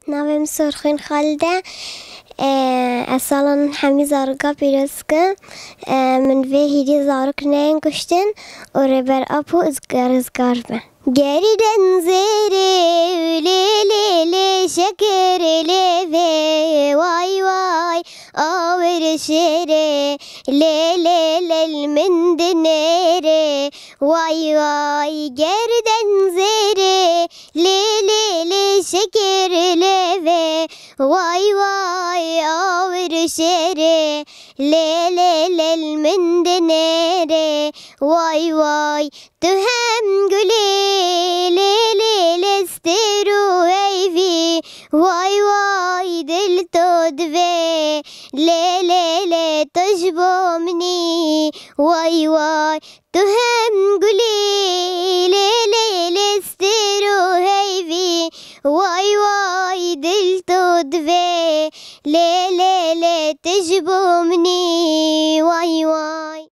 ناویم سرخین خالده اصلا همی زارگا پیروزکم من وی هیری زارک نین کشتن و ربر اپو ازگار بن گری دنزیری لیلی شکر لیوی وای وای آور شیری لیلی من دنیری وای وای گری دنزیری لیلی شکر لیوی وای وای آور شیری لیلی من دنیری وای وای تو هم گلی لیلی استرو هیوی وای وای دل تو دوی لیلی تجبو منی وای وای تو هم گلی لیلی استرو هیوی وای وای دل تو دوی لیلی تجبو منی وای وای